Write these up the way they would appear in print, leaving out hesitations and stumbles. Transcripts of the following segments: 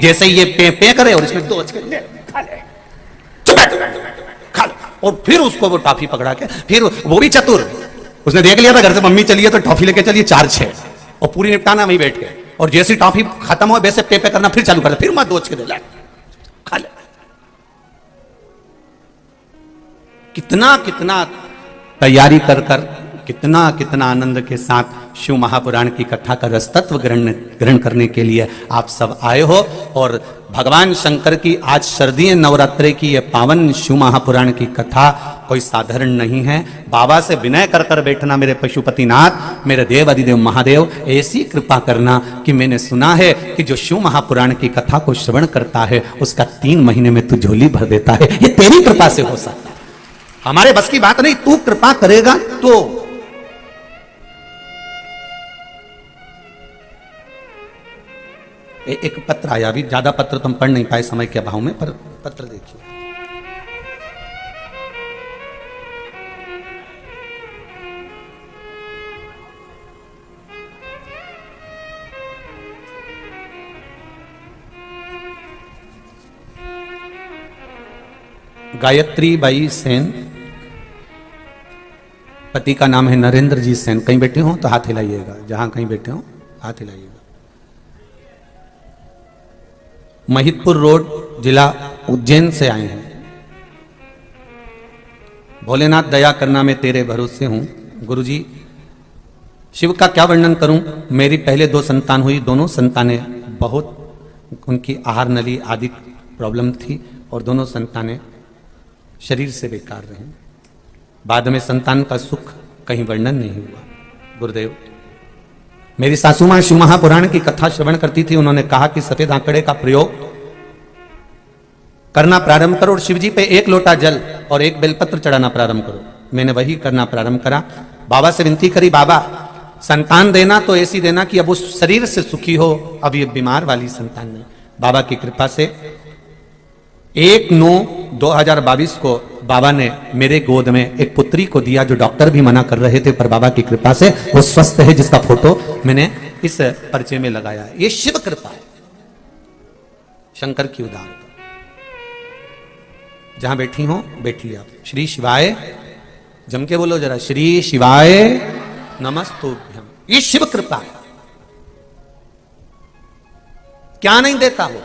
जैसे ये पे पे करे और इसमें 2 अचके ले खा ले, खा ले। और फिर उसको वो टॉफी पकड़ा के, फिर वो भी चतुर, उसने देख लिया था घर से मम्मी चलिए तो टॉफी लेके चलिए 4-6 और पूरी निपटाना वहीं बैठ के, और जैसी टॉफी खत्म हो वैसे पे करना फिर चालू कर दे, फिर मत 2 अचके दे ले खा ले। कितना कितना तैयारी कर कर, कितना कितना आनंद के साथ शिव महापुराण की कथा का रसतत्व ग्रहण करने के लिए आप सब आए हो। और भगवान शंकर की आज शारदीय नवरात्रि की यह पावन शिव महापुराण की कथा कोई साधारण नहीं है। बाबा से विनय कर कर बैठना, मेरे पशुपतिनाथ, मेरे देव अधिदेव महादेव, ऐसी कृपा करना कि मैंने सुना है कि जो शिव महापुराण की कथा को श्रवण करता है उसका 3 महीने में तू झोली भर देता है। ये तेरी कृपा से हो सकता है, हमारे बस की बात नहीं, तू कृपा करेगा तो। एक पत्र आया, अभी ज्यादा पत्र तो हम पढ़ नहीं पाए समय के अभाव में, पर पत्र देखिए। गायत्री बाई सेन, पति का नाम है नरेंद्र जी सेन। कहीं बैठे हो तो हाथ हिलाइएगा, जहां कहीं बैठे हो हाथ हिलाइएगा। महिदपुर रोड, जिला उज्जैन से आए हैं। भोलेनाथ दया करना, मैं तेरे भरोसे हूं। गुरुजी, शिव का क्या वर्णन करूं। मेरी पहले 2 संतान हुई, दोनों संतानें बहुत, उनकी आहार नली आदि प्रॉब्लम थी और दोनों संतानें शरीर से बेकार रहे। बाद में संतान का सुख कहीं वर्णन नहीं हुआ। गुरुदेव, मेरी सासू मां शिव महापुराण की कथा श्रवण करती थी, उन्होंने कहा कि सफेद आंकड़े का प्रयोग करना प्रारंभ करो और शिव जी पे 1 लोटा जल और 1 बेलपत्र चढ़ाना प्रारंभ करो। मैंने वही करना प्रारंभ करा। बाबा से विनती करी, बाबा संतान देना तो ऐसी देना कि अब उस शरीर से सुखी हो, अब ये बीमार वाली संतान नहीं। बाबा की कृपा से 1/9/2022 को बाबा ने मेरे गोद में एक पुत्री को दिया, जो डॉक्टर भी मना कर रहे थे, पर बाबा की कृपा से वो स्वस्थ है, जिसका फोटो मैंने इस परिचय में लगाया है। ये शिव कृपा है, शंकर की उदारता। जहां बैठी हो बैठिए आप। श्री शिवाय, जम के बोलो जरा, श्री शिवाय नमस्तुभ्यम। ये शिव कृपा है, क्या नहीं देता वो।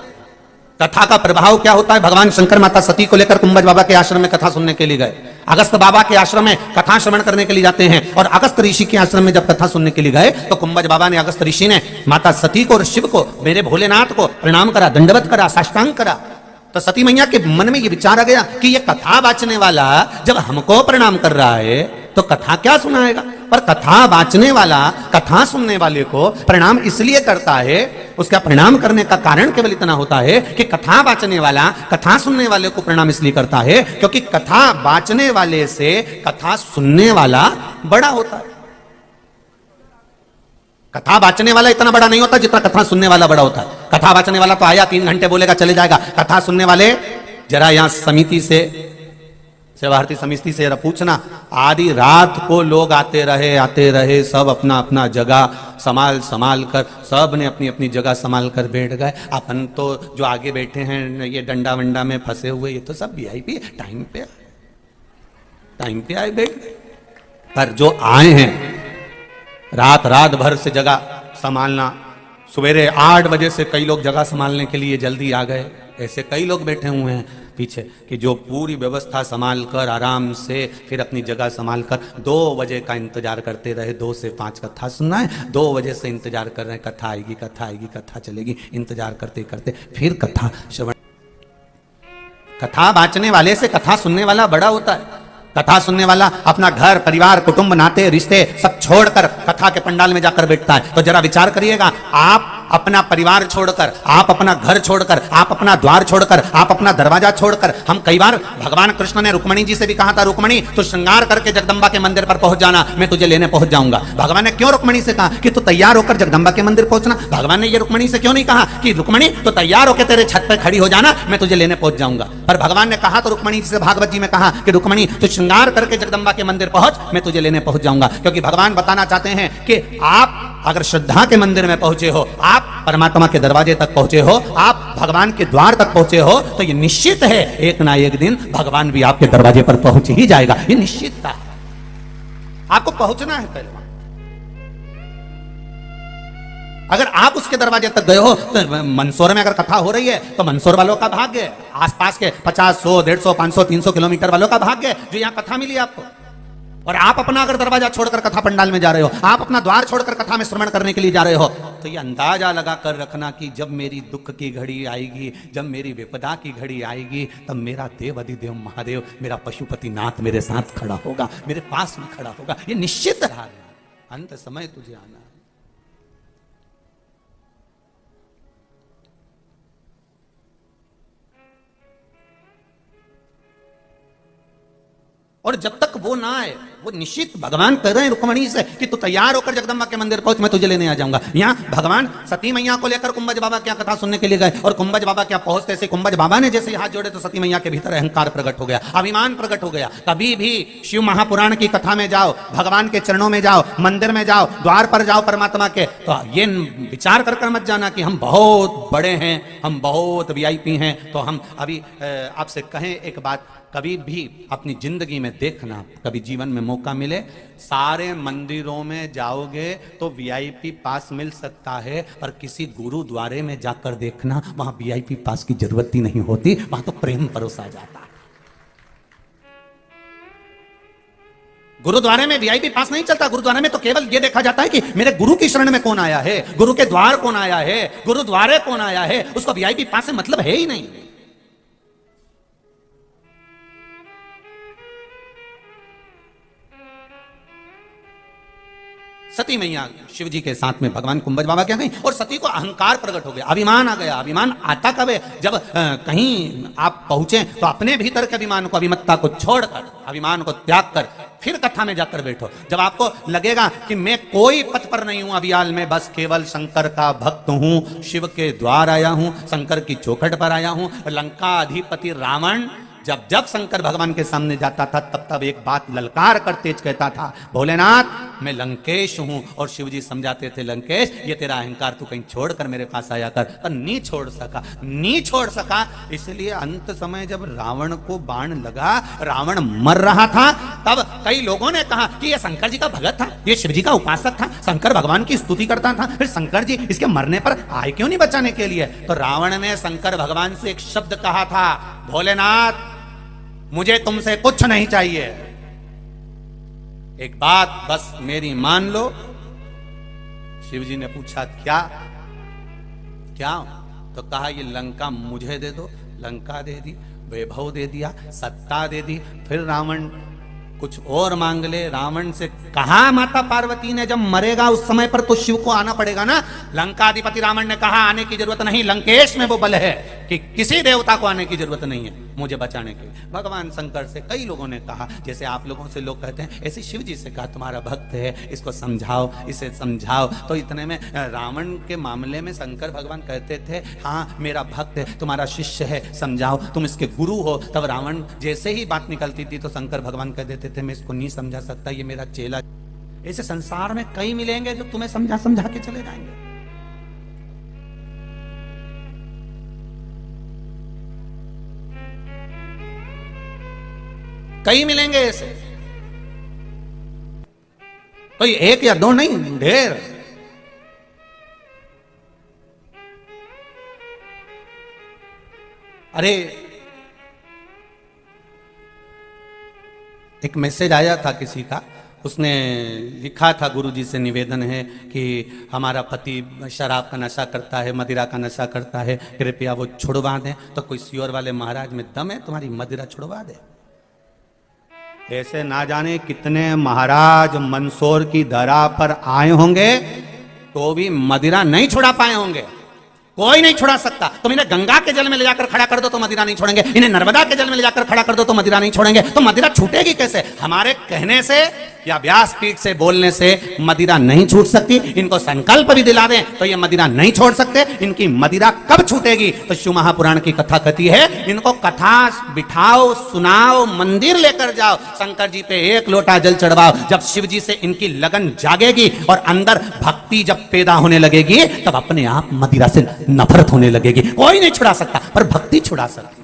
कथा का प्रभाव क्या होता है। भगवान शंकर माता सती को लेकर कुंभज बाबा के आश्रम में कथा सुनने के लिए गए। अगस्त बाबा के आश्रम में कथा श्रवण करने के लिए जाते हैं, और अगस्त ऋषि के आश्रम में जब कथा सुनने के लिए गए तो कुंभज बाबा ने, अगस्त ऋषि ने माता सती को और शिव को, मेरे भोलेनाथ को प्रणाम करा, दंडवत करा, साष्टांग करा। तो सती मैया के मन में ये विचार आ गया कि ये कथा वाचने वाला जब हमको प्रणाम कर रहा है तो कथा क्या सुनाएगा। पर कथा वाचने वाला कथा सुनने वाले को प्रणाम इसलिए करता है, उसका प्रणाम करने का कारण केवल इतना होता है कि कथा वाचने वाला कथा सुनने वाले को प्रणाम इसलिए करता है क्योंकि कथा वाचने वाले से कथा सुनने वाला बड़ा होता है। कथा वाचने वाला इतना बड़ा नहीं होता जितना कथा सुनने वाला बड़ा होता है। कथा वाचने वाला तो आया 3 घंटे बोलेगा चले जाएगा। कथा सुनने वाले, जरा यहां समिति से, सेवार्थी समिति से जरा पूछना, आधी रात को लोग आते रहे, सब अपना अपना जगह संभाल कर, सब ने अपनी अपनी जगह संभाल कर बैठ गए। अपन तो जो आगे बैठे हैं ये डंडा वंडा में फंसे हुए, ये तो सब VIP टाइम पे आए बैठ गए। पर जो आए हैं रात भर से जगह संभालना, सवेरे 8 बजे से कई लोग जगह संभालने के लिए जल्दी आ गए। ऐसे कई लोग बैठे हुए हैं पीछे कि जो पूरी व्यवस्था संभाल कर आराम से फिर अपनी जगह संभाल कर 2 बजे का इंतजार करते रहे। 2 से 5 कथा सुनना है, 2 बजे से इंतजार कर रहे हैं, कथा आएगी कथा चलेगी। इंतजार करते करते फिर कथा श्रवण। कथा वाचने वाले से कथा सुनने वाला बड़ा होता है। कथा सुनने वाला अपना घर परिवार कुटुंब नाते रिश्ते सब छोड़कर कथा के पंडाल में जाकर बैठता है। तो जरा विचार करिएगा, आप अपना परिवार छोड़कर, आप अपना घर छोड़कर, आप अपना द्वार छोड़कर, आप अपना दरवाजा छोड़कर, हम कई बार, भगवान कृष्ण ने रुक्मणी जी से भी कहा था, रुक्मणी तू श्रृंगार करके जगदम्बा के मंदिर पर पहुंच जाना, मैं तुझे लेने पहुंच जाऊंगा। भगवान ने क्यों रुक्मणी से कहा कि तू तैयार होकर जगदम्बा के मंदिर पहुंचना? भगवान ने ये रुक्मणी से क्यों नहीं कहा कि रुक्मणी तो तैयार होकर तेरे छत पर खड़ी हो जाना, मैं तुझे लेने पहुंच जाऊंगा? पर भगवान ने कहा तो रुक्मणी जी से, भागवत जी में कहा कि रुक्मणी तू श्रृंगार करके जगदम्बा के मंदिर पहुंच, मैं तुझे लेने पहुंच जाऊंगा। क्योंकि भगवान बताना चाहते हैं कि आप अगर श्रद्धा के मंदिर में पहुंचे हो, आप परमात्मा के दरवाजे तक पहुंचे हो, आप भगवान के द्वार तक पहुंचे हो, तो ये निश्चित है एक ना एक दिन भगवान भी आपके दरवाजे पर पहुंच ही जाएगा। ये निश्चितता है, आपको पहुंचना है पहले। अगर आप उसके दरवाजे तक गए हो, तो मंदसौर में अगर कथा हो रही है तो मंदसौर वालों का भाग्य है, आसपास के 50, 100, 150, 500, 300 किलोमीटर वालों का भाग्य है जो यहां कथा मिली आपको। और आप अपना अगर दरवाजा छोड़कर कथा पंडाल में जा रहे हो, आप अपना द्वार छोड़कर कथा में श्रवण करने के लिए जा रहे हो, तो ये अंदाजा लगा कर रखना कि जब मेरी दुख की घड़ी आएगी, जब मेरी विपदा की घड़ी आएगी, तब मेरा देव अधिदेव महादेव, मेरा पशुपतिनाथ मेरे साथ खड़ा होगा, मेरे पास में खड़ा होगा। ये निश्चित है, अंत समय तुझे आना है। और जब तक वो ना आए, वो निश्चित भगवान कह रहे हैं रुक्मणी से कि तू तैयार होकर जगदम्बा के मंदिर पहुंच, मैं तुझे लेने आ जाऊंगा। यहाँ भगवान सती मैया को लेकर कुंभज बाबा क्या कथा सुनने के लिए गए, और कुंभज बाबा क्या पहुंचते से कुंभज बाबा ने जैसे हाथ जोड़े तो सती मैया के भीतर अहंकार प्रकट हो गया, अभिमान प्रकट हो गया। कभी भी शिव महापुराण की कथा में जाओ, भगवान के चरणों में जाओ, मंदिर में जाओ, द्वार पर जाओ परमात्मा के, तो ये विचार कर मत जाना कि हम बहुत बड़े हैं, हम बहुत वीआईपी हैं। तो हम अभी आपसे कहें एक बात, कभी भी अपनी जिंदगी में देखना, कभी जीवन में मौका मिले, सारे मंदिरों में जाओगे तो वीआईपी पास मिल सकता है, पर किसी गुरुद्वारे में जाकर देखना, वहां वीआईपी पास की जरूरत ही नहीं होती, वहां तो प्रेम परोसा जाता है। गुरुद्वारे में वीआईपी पास नहीं चलता, गुरुद्वारे में तो केवल यह देखा जाता है कि मेरे गुरु की शरण में कौन आया है, गुरु के द्वार कौन आया है, गुरुद्वारे कौन आया है, उसको वीआईपी पास से मतलब है ही नहीं। सती मैया शिव जी के साथ में भगवान कुंभज बाबा क्या गई, और सती को अहंकार प्रकट हो गया, अभिमान आ गया। अभिमान आता कब है, जब कहीं आप पहुंचे तो अपने भीतर के अभिमान को, अभिमत्ता को छोड़कर, अभिमान को त्याग कर फिर कथा में जाकर बैठो। जब आपको लगेगा कि मैं कोई पथ पर नहीं हूं अभियाल में, बस केवल शंकर का भक्त हूं, शिव के द्वार आया हूं, शंकर की चौखट पर आया हूं। लंका अधिपति रावण जब जब शंकर भगवान के सामने जाता था, तब तब एक बात ललकार कर तेज कहता था, भोलेनाथ मैं लंकेश हूं। और शिव जी समझाते थे, लंकेश ये तेरा अहंकार तू कहीं छोड़कर मेरे पास आया कर, पर नहीं छोड़ सका। इसलिए अंत समय जब रावण को बाण लगा, रावण मर रहा था, तब कई लोगों ने कहा कि ये शंकर जी का भगत था, ये शिव जी का उपासक था, शंकर भगवान की स्तुति करता था, फिर शंकर जी इसके मरने पर आए क्यों नहीं बचाने के लिए। तो रावण ने शंकर भगवान से एक शब्द कहा था, भोलेनाथ मुझे तुमसे कुछ नहीं चाहिए, एक बात बस मेरी मान लो। शिव जी ने पूछा क्या? तो कहा ये लंका मुझे दे दो। लंका दे दी, वैभव दे दिया, सत्ता दे दी। फिर रावण कुछ और मांग ले। रावण से कहा माता पार्वती ने, जब मरेगा उस समय पर तो शिव को आना पड़ेगा ना। लंकाधिपति रावण ने कहा आने की जरूरत नहीं, लंकेश में वो बल है कि किसी देवता को आने की जरूरत नहीं है मुझे बचाने के। भगवान शंकर से कई लोगों ने कहा, जैसे आप लोगों से लोग कहते हैं, ऐसे शिव जी से कहा तुम्हारा भक्त है, इसको समझाओ, इसे समझाओ। तो इतने में रावण के मामले में शंकर भगवान कहते थे, हाँ मेरा भक्त है, तुम्हारा शिष्य है, समझाओ, तुम इसके गुरु हो। तब रावण जैसे ही बात निकलती थी तो शंकर भगवान कह देते थे, मैं इसको नहीं समझा सकता, ये मेरा चेला। ऐसे संसार में कई मिलेंगे जो तुम्हें समझा समझा के चले जाएंगे। कई मिलेंगे ऐसे, कोई एक या दो नहीं, ढेर। अरे एक मैसेज आया था किसी का, उसने लिखा था, गुरुजी से निवेदन है कि हमारा पति शराब का नशा करता है, मदिरा का नशा करता है, कृपया वो छुड़वा दें। तो कोई सियोर वाले महाराज में दम है, तुम्हारी मदिरा छुड़वा दे। ऐसे ना जाने कितने महाराज मंदसौर की धरा पर आए होंगे तो भी मदिरा नहीं छुड़ा पाए होंगे। कोई नहीं छुड़ा सकता। तुम इन्हें गंगा के जल में ले जाकर खड़ा कर दो तो मदिरा नहीं छोड़ेंगे, इन्हें नर्मदा के जल में ले जाकर खड़ा कर दो तो मदिरा नहीं छोड़ेंगे। तो मदिरा छूटेगी कैसे? हमारे कहने से या व्यासपीठ से बोलने से मदिरा नहीं छूट सकती। इनको संकल्प भी दिला दें तो ये मदिरा नहीं छोड़ सकते। इनकी मदिरा कब छूटेगी? तो शिव महापुराण की कथा कहती है, इनको कथा बिठाओ, सुनाओ, मंदिर लेकर जाओ, शंकर जी पे एक लोटा जल चढ़वाओ। जब शिव जी से इनकी लगन जागेगी और अंदर भक्ति जब पैदा होने लगेगी, तब अपने आप मदिरा से नफरत होने लगेगी। कोई नहीं छुड़ा सकता, पर भक्ति छुड़ा सकती।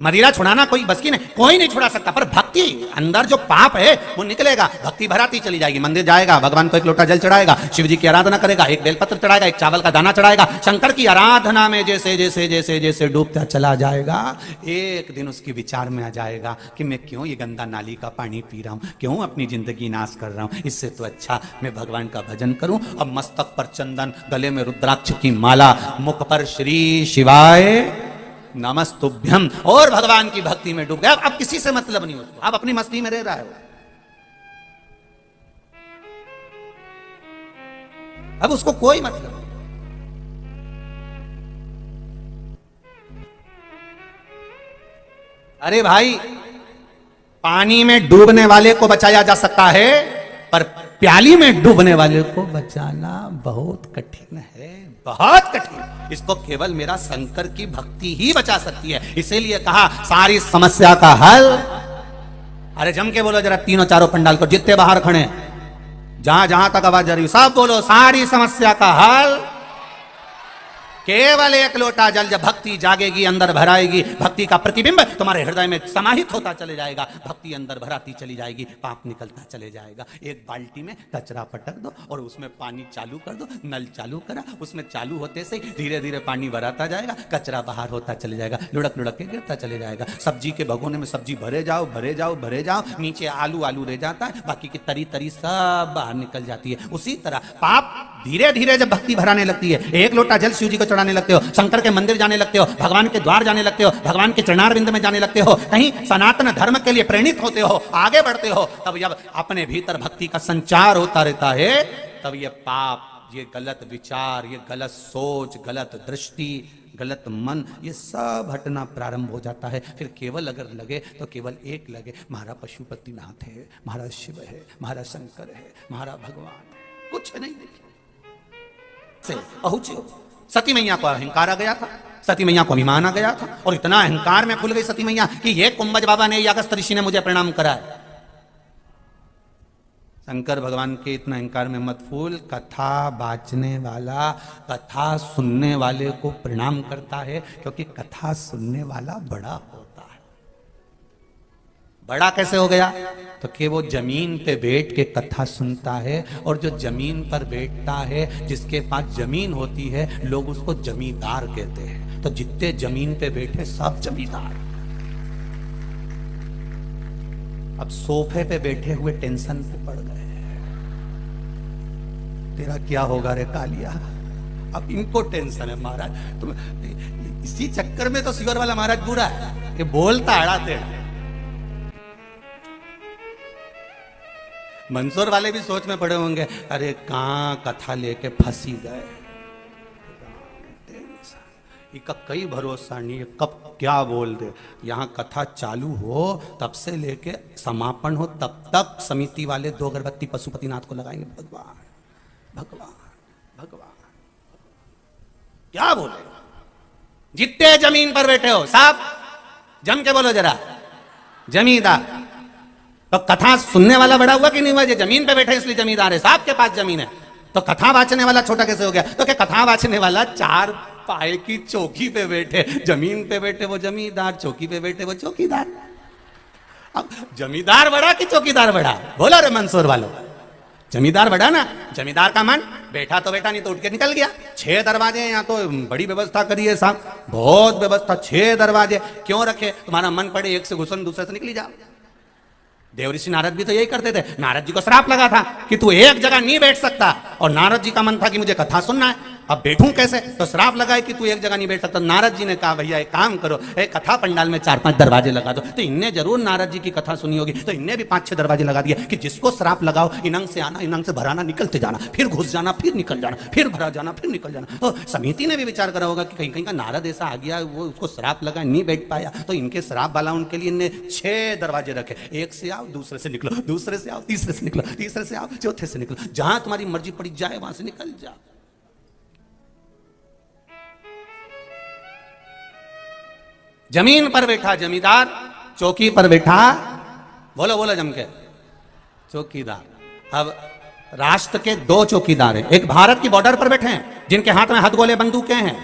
मदिरा छुड़ाना कोई बस की नहीं, कोई नहीं छुड़ा सकता, पर भक्ति, अंदर जो पाप है वो निकलेगा, भक्ति भराती चली जाएगी। मंदिर जाएगा, भगवान को एक लोटा जल चढ़ाएगा, शिव जी की आराधना करेगा, एक बेलपत्र चढ़ाएगा, एक चावल का दाना चढ़ाएगा। शंकर की आराधना में जैसे जैसे जैसे जैसे डूबता चला जाएगा, एक दिन उसकी विचार में आ जाएगा कि मैं क्यों ये गंदा नाली का पानी पी रहा हूं, क्यों अपनी जिंदगी नाश कर रहा हूं, इससे तो अच्छा मैं भगवान का भजन करूं। अब मस्तक पर चंदन, गले में रुद्राक्ष की माला, मुख पर श्री शिवाय नमस्तुभ्यम, और भगवान की भक्ति में डूब गया। अब किसी से मतलब नहीं उसको, अब अपनी मस्ती में रह रहा है वो। अब उसको कोई मतलब नहीं। अरे भाई, पानी में डूबने वाले को बचाया जा सकता है, पर प्याली में डूबने वाले को बचाना बहुत कठिन है, बहुत कठिन। इसको केवल मेरा शंकर की भक्ति ही बचा सकती है। इसीलिए कहा सारी समस्या का हल, अरे जम के बोलो जरा, तीनों चारों पंडाल को, जितने बाहर खड़े, जहां जहां तक आवाज जा रही, सब बोलो, सारी समस्या का हल केवल एक लोटा जल। जब भक्ति जागेगी, अंदर भराएगी, भक्ति का प्रतिबिंब तुम्हारे हृदय में समाहित होता चले जाएगा, भक्ति अंदर भराती चली जाएगी, पाप निकलता चले जाएगा। एक बाल्टी में कचरा पटक दो और उसमें पानी चालू कर दो, नल चालू करा, उसमें चालू होते से धीरे धीरे पानी भराता जाएगा, कचरा बाहर होता चले जाएगा, लुढ़क लुढ़क के गिरता चले जाएगा। सब्जी के भगोने में सब्जी भरे जाओ, भरे जाओ, भरे जाओ, नीचे आलू आलू रह जाता है, बाकी की तरी तरी सब बाहर निकल जाती है। उसी तरह पाप धीरे धीरे जब भक्ति भराने लगती है, एक लोटा जल शिव जी को चढ़ाने लगते हो, शंकर के मंदिर जाने लगते हो, भगवान के द्वार जाने लगते हो, भगवान के चरणारविंद में जाने लगते हो, कहीं सनातन धर्म के लिए प्रेरित होते हो, आगे बढ़ते हो, तब जब अपने भीतर भक्ति का संचार होता रहता है, तब ये पाप, ये गलत विचार, ये गलत सोच, गलत दृष्टि, गलत मन, ये सब हटना प्रारंभ हो जाता है। फिर केवल अगर लगे तो केवल एक लगे, महारा पशुपतिनाथ है, महारा शिव है, महारा शंकर है, महारा भगवान है, कुछ नहीं देखिए से पहुंचे हो। सती मैया को अहंकार आ गया था, सती मैया को अभिमान आ गया था, और इतना अहंकार में खुल गई सती मैया कि ये कुंभज बाबा ने, अगस्त ऋषि ने मुझे प्रणाम करा है। शंकर भगवान के इतना अहंकार में मत फूल, कथा बाचने वाला कथा सुनने वाले को प्रणाम करता है, क्योंकि कथा सुनने वाला बड़ा होता है। बड़ा कैसे हो गया? तो कि वो जमीन पे बैठ के कथा सुनता है, और जो जमीन पर बैठता है, जिसके पास जमीन होती है, लोग उसको जमींदार कहते हैं। तो जितने जमीन पे बैठे सब जमींदार। अब सोफे पे बैठे हुए टेंशन पे पड़ गए, तेरा क्या होगा रे कालिया। अब इनको टेंशन है, महाराज तुम, इसी चक्कर में तो सिवर वाला महाराज बुरा है, ये बोलता अड़ाते। मंसूर वाले भी सोच में पड़े होंगे, अरे कहां कथा लेके फंसी गए, इसका कई भरोसा नहीं है, कब क्या बोल दे। यहाँ कथा चालू हो तब से लेके समापन हो तब तक समिति वाले 2 अगरबत्ती पशुपतिनाथ को लगाएंगे, भगवान भगवान भगवान, क्या बोले। जितने जमीन पर बैठे हो सब जम के बोलो जरा, जमींदार। तो कथा सुनने वाला बड़ा हुआ कि नहीं हुआ? जमीन पे बैठे इसलिए जमींदार है, साहब के पास जमीन है। तो कथा वाचने वाला छोटा कैसे हो गया? तो क्या कथा वाचने वाला 4 पाए की चौकी पे बैठे, जमीन पे बैठे वो जमींदार, चौकी पे बैठे वो चौकीदार। अब जमींदार बड़ा कि चौकीदार बड़ा? बोलो रे मंसूर वालों, जमींदार बड़ा ना। जमींदार का मन बैठा तो बैठा, नहीं तो उठ के निकल गया। 6 दरवाजे हैं यहाँ, तो बड़ी व्यवस्था करी है साहब, बहुत व्यवस्था। 6 दरवाजे क्यों रखे? तुम्हारा मन पड़े एक से घुसन दूसरे से निकली जाओ। देवऋषि नारद भी तो यही करते थे। नारद जी को श्राप लगा था कि तू एक जगह नहीं बैठ सकता, और नारद जी का मन था कि मुझे कथा सुनना है। अब बैठूं कैसे? तो श्राप लगाए कि तू एक जगह नहीं बैठ सकता। नारद जी ने कहा भैया एक काम करो, एक कथा पंडाल में 4-5 दरवाजे लगा दो। तो इनने जरूर नारद जी की कथा सुनी होगी, तो इनने भी 5-6 दरवाजे लगा दिए कि जिसको श्राप लगाओ इनंग से आना, इनंग से भराना, निकलते जाना, फिर घुस जाना, फिर निकल जाना, फिर भरा जाना, फिर निकल जाना। तो समिति ने भी विचार करा होगा कि कहीं कहीं का नारद ऐसा आ गया, वो उसको श्राप लगा नहीं बैठ पाया, तो इनके श्राप वाला उनके लिए इनने 6 दरवाजे रखे। एक से आओ, दूसरे से निकलो, दूसरे से आओ, तीसरे से निकलो, तीसरे से आओ, चौथे से निकलो, जहां तुम्हारी मर्जी पड़ी जाए वहां से निकल जाओ। जमीन पर बैठा जमींदार, चौकी पर बैठा, बोलो बोलो जम के, चौकीदार। अब राष्ट्र के 2 चौकीदार हैं। एक भारत की बॉर्डर पर बैठे हैं जिनके हाथ में हथगोले बंदूकें हैं,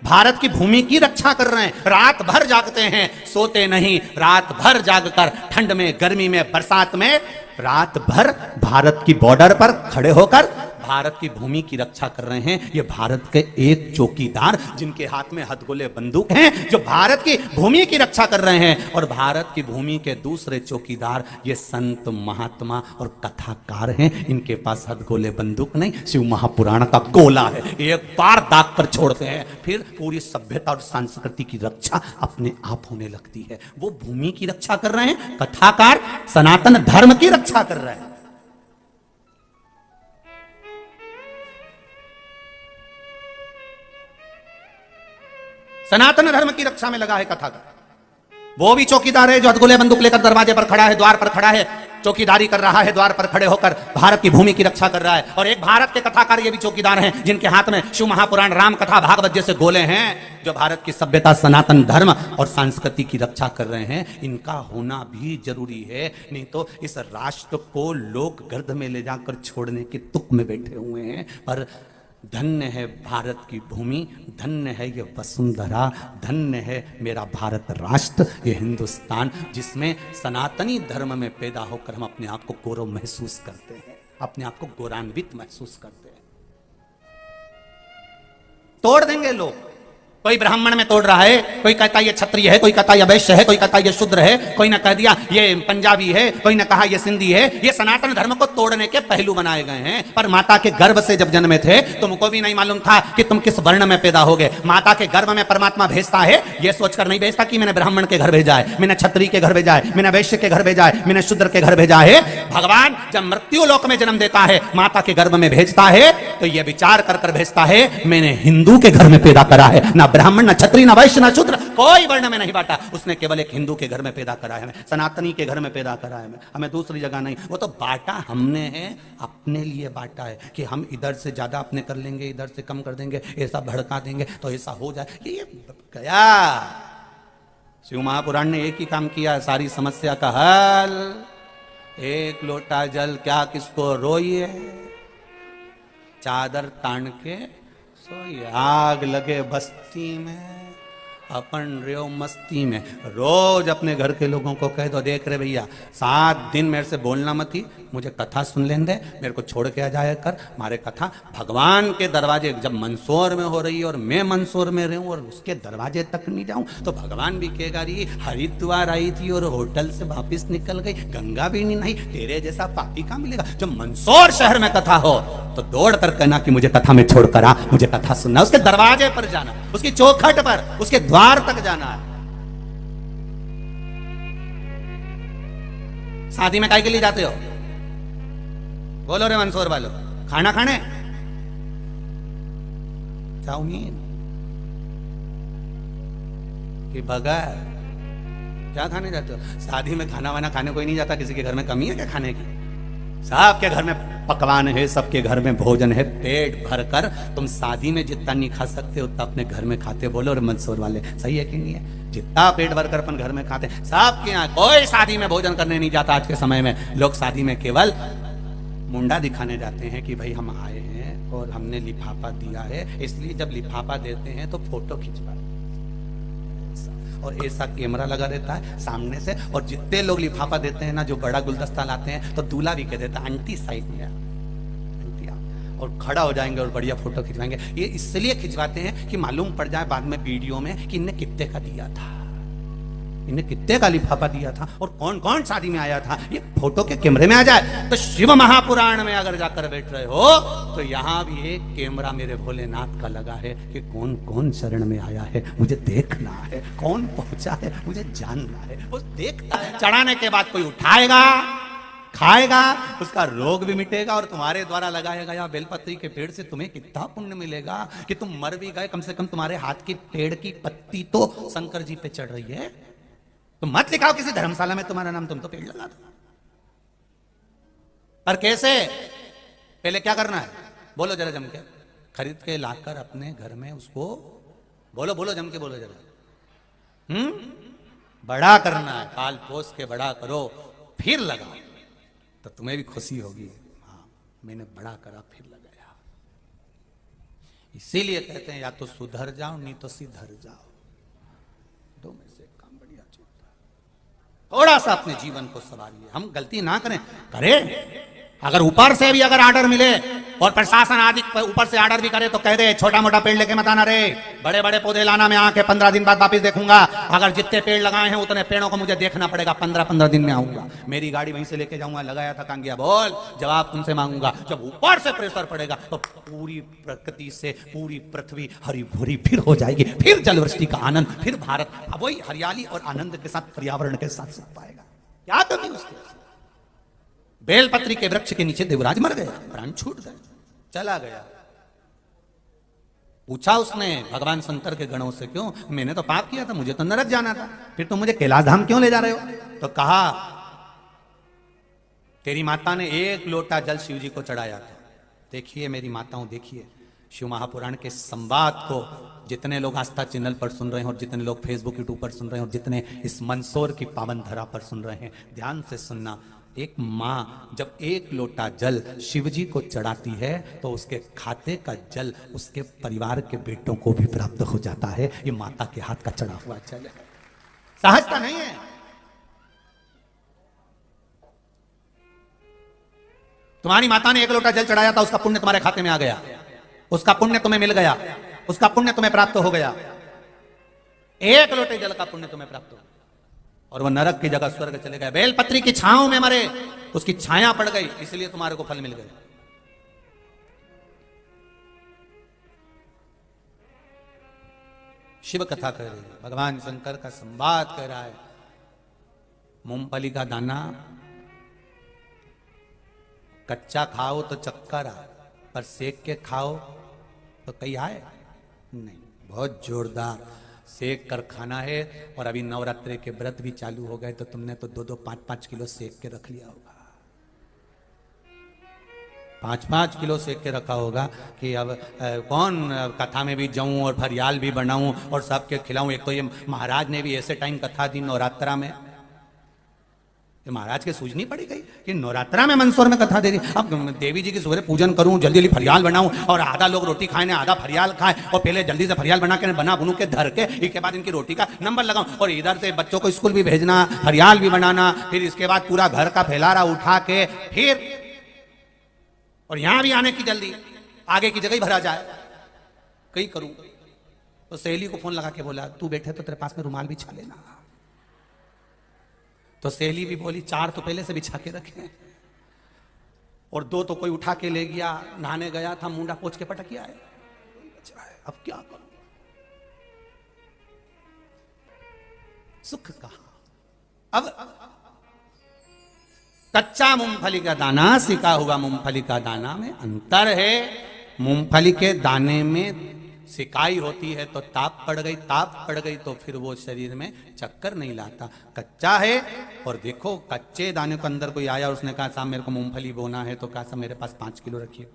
भारत की भूमि की रक्षा कर रहे हैं, रात भर जागते हैं, सोते नहीं, रात भर जागकर ठंड में, गर्मी में, बरसात में, रात भर भारत की बॉर्डर पर खड़े होकर भारत की भूमि की रक्षा कर रहे हैं। ये भारत के एक चौकीदार जिनके हाथ में हथगोले बंदूक हैं, जो भारत की भूमि की रक्षा कर रहे हैं। और भारत की भूमि के दूसरे चौकीदार ये संत, महात्मा और कथाकार हैं। इनके पास हथगोले बंदूक नहीं, शिव महापुराण का गोला है, एक बार दाग कर छोड़ते हैं, फिर पूरी सभ्यता और संस्कृति की रक्षा अपने आप होने लगती है। वो भूमि की रक्षा कर रहे हैं, कथाकार सनातन धर्म की रक्षा कर रहे हैं। सनातन धर्म की रक्षा में लगा है कथाकार। वो भी चौकीदार है जो हथगोले बंदूक लेकर दरवाजे पर खड़ा है, द्वार पर खड़ा है, चौकीदारी कर रहा है, द्वार पर खड़े होकर भारत की भूमि की रक्षा कर रहा है। और एक भारत के कथाकार ये भी चौकीदार हैं जिनके हाथ में शिव महापुराण, राम कथा, भागवत जैसे गोले हैं, जो भारत की सभ्यता, सनातन धर्म और संस्कृति की रक्षा कर रहे हैं। इनका होना भी जरूरी है, नहीं तो इस राष्ट्र को लोग गर्द में ले जाकर छोड़ने के तुक में बैठे हुए हैं। पर धन्य है भारत की भूमि, धन्य है ये वसुंधरा, धन्य है मेरा भारत राष्ट्र, ये हिंदुस्तान, जिसमें सनातनी धर्म में पैदा होकर हम अपने आप को गौरव महसूस करते हैं, अपने आप को गौरवान्वित महसूस करते हैं। तोड़ देंगे लोग, कोई ब्राह्मण में तोड़ रहा है, कोई कहता ये क्षत्रिय है, कोई कहता ये वैश्य है, कोई कहता ये शूद्र है, कोई ने कह दिया ये पंजाबी है, कोई ने कहा ये सिंधी है। ये सनातन धर्म को तोड़ने के पहलू बनाए गए हैं। पर माता के गर्भ से जब जन्मे थे तुमको भी नहीं मालूम था कि तुम किस वर्ण में पैदा होगे। माता के गर्भ में परमात्मा भेजता है, ये सोचकर नहीं भेजता कि मैंने ब्राह्मण के घर भेजा है, मैंने क्षत्रिय के घर भेजा है, मैंने वैश्य के घर भेजा है, मैंने शूद्र के घर भेजा है। भगवान जब मृत्यु लोक में जन्म देता है, माता के गर्भ में भेजता है, तो यह विचार कर भेजता है मैंने हिंदू के घर में पैदा करा है, ना ब्राह्मण, ना क्षत्रिय, ना वैश्य, ना शूद्र, कोई वर्ण में नहीं बांटा। उसने केवल एक हिंदू के घर में पैदा करा है, सनातनी के घर में पैदा करा है, हमें दूसरी जगह नहीं। वो तो बांटा हमने है, अपने लिए बांटा है कि हम इधर से ज्यादा अपने कर लेंगे, इधर से कम कर देंगे, ऐसा भड़का देंगे तो ऐसा हो जाए। ये गया। शिव महापुराण ने एक ही काम किया, सारी समस्या का हल। एक लोटा जल क्या किसको रोइए, चादर तान के सोइए, आग लगे बस्ती में, अपन रेव मस्ती में। रोज अपने घर के लोगों को कह दो, देख रहे भैया 7 दिन मेरे से बोलना मत ही, मुझे कथा सुन लेने दे, मेरे को छोड़ के आ जाया कर। मारे कथा भगवान के दरवाजे जब मंदसौर में हो रही है और मैं मंदसौर में रहूं और उसके दरवाजे तक नहीं जाऊं, तो भगवान भी कहेगा रही हरिद्वार आई थी और होटल से वापिस निकल गई, गंगा भी नहीं, तेरे जैसा पापी का मिलेगा। जब मंदसौर शहर में कथा हो तो दौड़ कर कहना कि मुझे कथा में छोड़कर आ, मुझे कथा सुनना। उसके दरवाजे पर जाना, उसकी चौखट पर, उसके द्वार तक जाना है। शादी में काय के लिए जाते हो? बोलो रे मंदसौर वालों, खाना खाने, चाउमीन कि बर्गर, क्या खाने जाते हो? शादी में खाना वाना खाने कोई नहीं जाता, किसी के घर में कमी है क्या खाने की? सबके घर में पकवान है, सबके घर में भोजन है, पेट भरकर। तुम शादी में जितना नहीं खा सकते उतना अपने घर में खाते। बोलो रे मंदसौर वाले, सही है कि नहीं है? जितना पेट भरकर अपन घर में खाते, सबके यहाँ कोई शादी में भोजन करने नहीं जाता। आज के समय में लोग शादी में केवल मुंडा दिखाने जाते हैं कि भाई हम आए हैं और हमने लिफाफा दिया है, इसलिए जब लिफाफा देते हैं तो फोटो खिंचवाते और ऐसा कैमरा लगा रहता है सामने से। और जितने लोग लिफाफा देते हैं ना, जो बड़ा गुलदस्ता लाते हैं, तो दूल्हा भी कह देता है आंटी साइड में, आंटी आओ, और खड़ा हो जाएंगे और बढ़िया फोटो खिंचवाएंगे। ये इसलिए खिंचवाते हैं कि मालूम पड़ जाए बाद में वीडियो में कि इनने कितने का दिया था। इन्हें कितने का लिफाफा दिया था और कौन कौन शादी में आया था, ये फोटो के कैमरे में आ जाए। तो शिव महापुराण में अगर जाकर बैठ रहे हो तो यहां भी एक कैमरा मेरे भोलेनाथ का लगा है कि कौन कौन शरण में आया है, मुझे देखना है, कौन पहुंचा है मुझे जानना है। वो देखता है, चढ़ाने के बाद कोई उठाएगा, खाएगा, उसका रोग भी मिटेगा और तुम्हारे द्वारा लगाया गया बेलपत्री के पेड़ से तुम्हें कितना पुण्य मिलेगा कि तुम मर भी गए, कम से कम तुम्हारे हाथ की पेड़ की पत्ती तो शंकर जी पे चढ़ रही है। तुम मत लिखाओ किसी धर्मशाला में तुम्हारा नाम, तुम तो पेड़ लगा दो। पर कैसे? पहले क्या करना है बोलो जरा जम के, खरीद के लाकर अपने घर में उसको बोलो, बोलो जम के बोलो जरा, बड़ा करना है, पाल पोस के बड़ा करो फिर लगाओ, तो तुम्हें भी खुशी होगी, हाँ मैंने बड़ा करा फिर लगाया। इसीलिए कहते हैं या तो सुधर जाओ नहीं तो सिधर जाओ, दो में से काम बढ़िया चलता है। थोड़ा सा अपने जीवन को संभालिए, हम गलती ना करें, करें अगर ऊपर से भी अगर आर्डर मिले और प्रशासन आदि ऊपर से आर्डर भी करे तो कह दे छोटा मोटा पेड़ लेके मत आना रे, बड़े बड़े पौधे लाना, मैं आके 15 दिन बाद वापस देखूंगा, अगर जितने पेड़ लगाए हैं उतने पेड़ों को मुझे देखना पड़ेगा, 15 दिन में आऊंगा, मेरी गाड़ी वहीं से लेके जाऊंगा, लगाया था कहां गया बोल, जवाब तुमसे मांगूंगा। जब ऊपर से प्रेशर पड़ेगा तो पूरी प्रकृति से पूरी पृथ्वी हरी भरी फिर हो जाएगी, फिर जलवृष्टि का आनंद, फिर भारत वही हरियाली और आनंद के साथ पर्यावरण के साथ सक पाएगा। क्या कमी उसके? बेलपत्री के वृक्ष के नीचे देवराज मर गया, प्राण छूट गए, चला गया। पूछा उसने भगवान शंकर के गणों से, क्यों? मैंने तो पाप किया था, मुझे तो नरक जाना था, फिर तुम मुझे कैलाश धाम क्यों ले जा रहे हो? तो कहा तेरी माता ने 1 लोटा जल शिव जी को चढ़ाया था। देखिए मेरी माताओं, देखिए शिव महापुराण के संवाद को जितने लोग आस्था चैनल पर सुन रहे हैं और जितने लोग फेसबुक यूट्यूब पर सुन रहे हैं और जितने इस मंदसौर की पावन धरा पर सुन रहे हैं, ध्यान से सुनना। एक माँ जब 1 लोटा जल शिव जी को चढ़ाती है तो उसके खाते का जल उसके परिवार के बेटों को भी प्राप्त हो जाता है। ये माता के हाथ का चढ़ा हुआ जल है, सहजता नहीं है। तुम्हारी माता ने 1 लोटा जल चढ़ाया था, उसका पुण्य तुम्हारे खाते में आ गया, उसका पुण्य तुम्हें मिल गया, उसका पुण्य तुम्हें प्राप्त हो गया। 1 लोटे जल का पुण्य तुम्हें प्राप्त हो और वह नरक की जगह स्वर्ग चले गए। बेलपत्री की छांव में मरे, उसकी छाया पड़ गई, इसलिए तुम्हारे को फल मिल गए। शिव कथा कह रही है, भगवान शंकर का संवाद कह रहा है। मूंगफली का दाना कच्चा खाओ तो चक्कर आए, पर सेक के खाओ तो कहीं आए नहीं। बहुत जोरदार सेक कर खाना है। और अभी नवरात्रि के व्रत भी चालू हो गए तो तुमने तो 2-2, 5-5 किलो सेक के रख लिया होगा, 5-5 किलो सेक के रखा होगा कि अब कौन कथा में भी जाऊं और फरियाल भी बनाऊं और सबके खिलाऊं। एक तो ये महाराज ने भी ऐसे टाइम कथा दी नवरात्रा में, महाराज के सूझनी पड़ी गई कि नवरात्रा में मंदसौर में कथा दे दी। अब देवी जी की सुबह पूजन करूं, जल्दी जल्दी फरियाल बनाऊं और आधा लोग रोटी खाए आधा फरियाल खाए और पहले जल्दी से फरियाल बना के बना बुनू के धर के इसके बाद इनकी रोटी का नंबर लगाऊं और इधर से बच्चों को स्कूल भी भेजना, फरियाल भी बनाना, फिर इसके बाद पूरा घर का फैलारा उठा के फिर और यहां भी आने की जल्दी, आगे की जगह ही भरा जाए, कहीं करूं। तो सहेली को फोन लगा के बोला तू बैठे तो तेरे पास में रुमाल बिछा लेना। तो सहेली भी बोली 4 तो पहले से बिछा के रखे और 2 तो कोई उठा के ले गया, नहाने गया था मुंडा पोंछ के पटकिया है, अब क्या करूं? सुख कहां? अब कच्चा मूंगफली का दाना, सिका हुआ मूंगफली का दाना में अंतर है। मूंगफली के दाने में सिकाई होती है तो ताप पड़ गई, ताप पड़ गई तो फिर वो शरीर में चक्कर नहीं लाता। कच्चा है और देखो कच्चे दाने को अंदर कोई आया, उसने कहा साहब मेरे को मूंगफली बोना है, तो कहा साहब मेरे पास 5 किलो रखिए,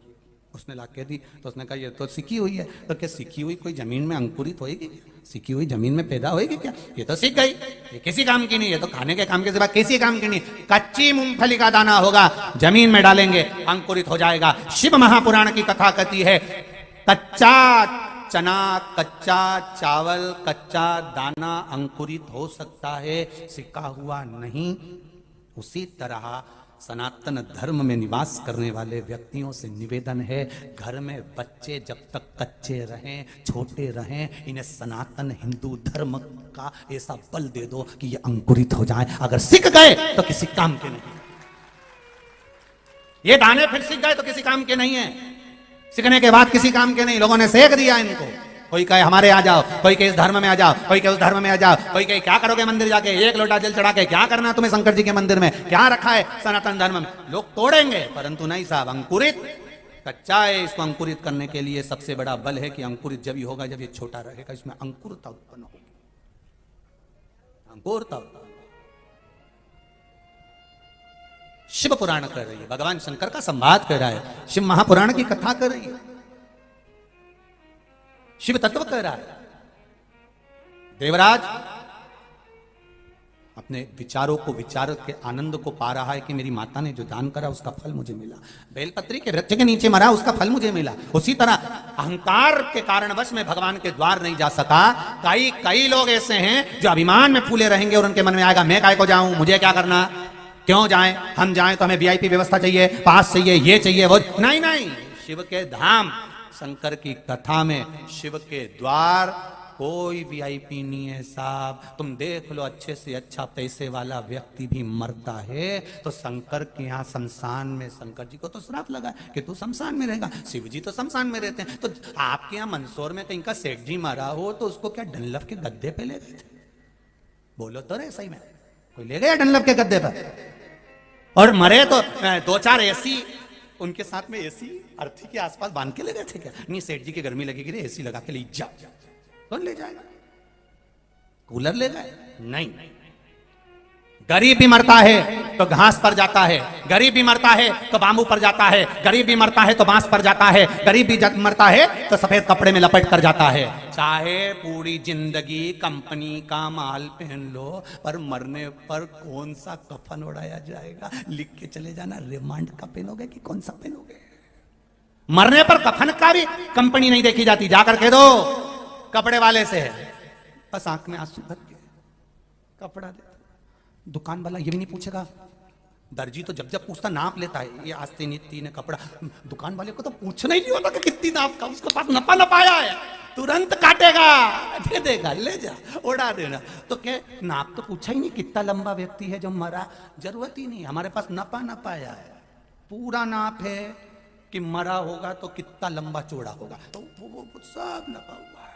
उसने ला के दी। तो उसने कहा ये तो सिकी हुई है। तो क्या सिकी हुई कोई जमीन में अंकुरित होएगी? सिकी हुई जमीन में पैदा होएगी क्या? ये तो सीख गई, ये किसी काम की नहीं, ये तो खाने के काम के सिवा किसी काम की नहीं। कच्ची मूंगफली का दाना होगा, जमीन में डालेंगे अंकुरित हो जाएगा। शिव महापुराण की कथा कहती है कच्चा चना, कच्चा चावल, कच्चा दाना अंकुरित हो सकता है, सिका हुआ नहीं। उसी तरह सनातन धर्म में निवास करने वाले व्यक्तियों से निवेदन है, घर में बच्चे जब तक कच्चे रहें, छोटे रहें, इन्हें सनातन हिंदू धर्म का ऐसा बल दे दो कि ये अंकुरित हो जाए। अगर सीख गए तो किसी काम के नहीं, ये दाने फिर सीख गए तो किसी काम के नहीं है, सीखने के बाद किसी काम के नहीं। लोगों ने सेक दिया इनको, कोई कहे हमारे आ जाओ, कोई कहे इस धर्म में आ जाओ, कोई कहे उस धर्म में आ जाओ, कोई कहे क्या करोगे मंदिर जाके, एक लोटा जल चढ़ा के क्या करना तुम्हें शंकर जी के मंदिर में, क्या रखा है सनातन धर्म में। लोग तोड़ेंगे, परंतु नहीं साहब, अंकुरित कच्चा है, इसको अंकुरित करने के लिए सबसे बड़ा बल है कि अंकुरित जब ही होगा जब ये छोटा रहेगा, इसमें अंकुरता उत्पन्न होगी, अंकुरता उत्पन्न। शिव पुराण कर रही है, भगवान शंकर का संवाद कर रहा है, शिव महापुराण की कथा कर रही है, शिव तत्व कह रहा है। देवराज अपने विचारों को, विचार के आनंद को पा रहा है कि मेरी माता ने जो दान करा उसका फल मुझे मिला, बेलपत्री के वृक्ष के नीचे मरा उसका फल मुझे मिला। उसी तरह अहंकार के कारणवश में भगवान के द्वार नहीं जा सका। कई लोग ऐसे हैं जो अभिमान में फूले रहेंगे और उनके मन में आएगा मैं काय को जाऊं, मुझे क्या करना, क्यों जाएं, हम जाएं तो हमें वीआईपी व्यवस्था चाहिए, पास चाहिए, ये चाहिए वो। नहीं नहीं, शिव के धाम, शंकर की कथा में शिव के द्वार कोई वीआईपी नहीं है साहब। तुम देख लो, अच्छे से अच्छा पैसे वाला व्यक्ति भी मरता है तो शंकर के यहाँ शमशान में, शंकर जी को तो श्राप लगा कि तू शमशान में रहेगा, शिव जी तो शमशान में रहते हैं। तो आपके यहाँ मंदसौर में कहीं का सेठ जी मरा हो तो उसको क्या डनलप के गद्दे पे ले गए थे? बोलो तो रे, सही में कोई ले गया डनलप के गद्दे पर? और मरे तो 2-4 एसी उनके साथ में एसी अर्थी के आसपास बांध के ले गए थे क्या? नहीं, सेठ जी की गर्मी लगेगी रे, एसी लगा के ले जा। कौन ले जाएगा? कूलर ले गए? नहीं। गरीब भी मरता है तो घास पर जाता है, गरीब भी मरता है तो बांबू पर जाता है, गरीब भी मरता है तो बांस पर जाता है, गरीब भी मरता है तो सफेद कपड़े में लपेट कर जाता है। चाहे पूरी जिंदगी कंपनी का माल पहन लो, पर मरने पर कौन सा कफन उड़ाया जाएगा, लिख के चले जाना। रिमांड का पहनोगे कि कौन सा पहनोगे? मरने पर कफन का भी कंपनी नहीं देखी जाती, जाकर कह दो कपड़े वाले से, बस आंख में आंसू भर के कपड़ा दे। दुकान वाला ये भी नहीं पूछेगा, दर्जी तो जब जब पूछता नाप लेता है, ये आस्ते नीति ने कपड़ा। दुकान वाले को तो पूछना ही नहीं होता कि कितनी नाप का, उसके पास नपा नपाया है, तुरंत काटेगा, दे देगा, ले जा, उड़ा देना। तो क्या नाप तो पूछा ही नहीं, कितना लंबा व्यक्ति है जो मरा, जरूरत ही नहीं, हमारे पास नपा नपाया है, पूरा नाप है कि मरा होगा तो कितना लंबा चौड़ा होगा, तो वो सब नपा हुआ है।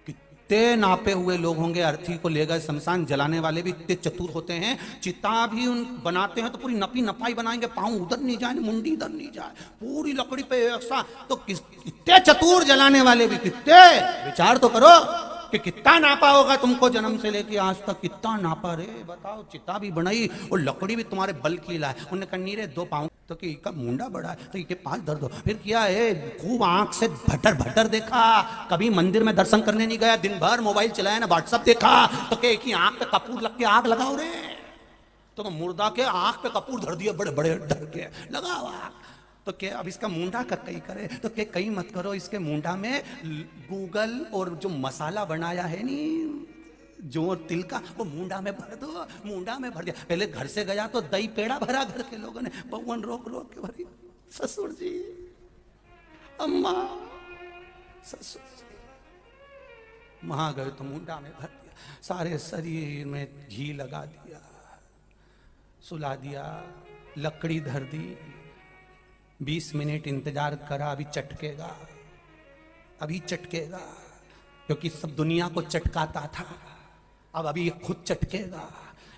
कितने नापे हुए लोग होंगे, अर्थी को ले गए शमशान, जलाने वाले भी इतने चतुर होते हैं, चिता भी उन बनाते हैं तो पूरी नपी नपाई बनाएंगे, पांव उधर नहीं जाए, मुंडी इधर नहीं जाए, पूरी लकड़ी पे ऐसा। तो कितने चतुर जलाने वाले भी, कितने, विचार तो करो कि कितना नापा होगा तुमको जन्म से लेके आज तक, कितना नापा रे, बताओ। चिता भी बनाई और लकड़ी भी तुम्हारे बल की लाए। उन्हें कन्नी रे 2 पाँव, तो कि इसका मुंडा बड़ा है तो इसके 5 दर्द हो। फिर किया है, खूब आंख से भटर भटर देखा, कभी मंदिर में दर्शन करने नहीं गया, दिन भर मोबाइल चलाया ना, व्हाट्सअप देखा, तो क्या कि आंख पे कपूर लग के आग लगाओ रे, तो मुर्दा के आंख पे कपूर धर दिया, बड़े बड़े डर के लगाओ आग। तो क्या अब इसका मुंडा का कई करे, तो क्या कई मत करो, इसके मुंडा में गूगल और जो मसाला बनाया है नी, जो तिल का, वो मुंडा में भर दो, मुंडा में भर दिया। पहले घर से गया तो दही पेड़ा भरा घर के लोगों ने, पवन रोक रोक के भरी, ससुर जी, अम्मा, ससुर जी, वहां गए तो मुंडा में भर दिया, सारे शरीर में घी लगा दिया, सुला दिया, लकड़ी धर दी, 20 मिनट इंतजार करा, अभी चटकेगा, अभी चटकेगा, क्योंकि सब दुनिया को चटकाता था, अब अभी खुद चटकेगा।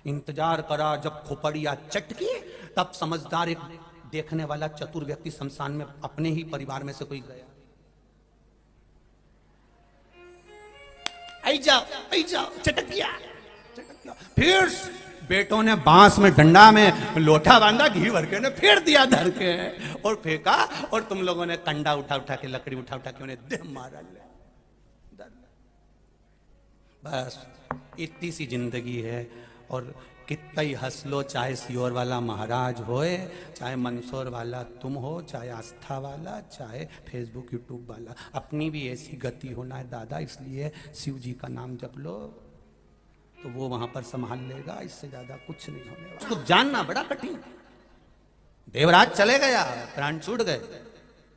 इंतजार करा, जब खोपड़िया चटकी तब समझदार एक देखने वाला चतुर व्यक्ति शमशान में अपने ही परिवार में से कोई गया, आई जाओ, चटक गया। फिर बेटों ने बांस में, डंडा में लोटा बांधा, घी भर के ने फेर दिया धर के और फेंका, और तुम लोगों ने कंडा उठा उठा के, लकड़ी उठा उठा के उन्हें देह मारा। बस इतनी सी जिंदगी है, और कितना ही हंस लो, चाहे सियोर वाला महाराज होए, चाहे मंदसौर वाला तुम हो, चाहे आस्था वाला, चाहे फेसबुक यूट्यूब वाला, अपनी भी ऐसी गति होना है दादा। इसलिए शिव जी का नाम जप लो तो वो वहां पर संभाल लेगा, इससे ज्यादा कुछ नहीं होने वाला। उसको जानना बड़ा कठिन। देवराज चले गया, प्राण छूट गए।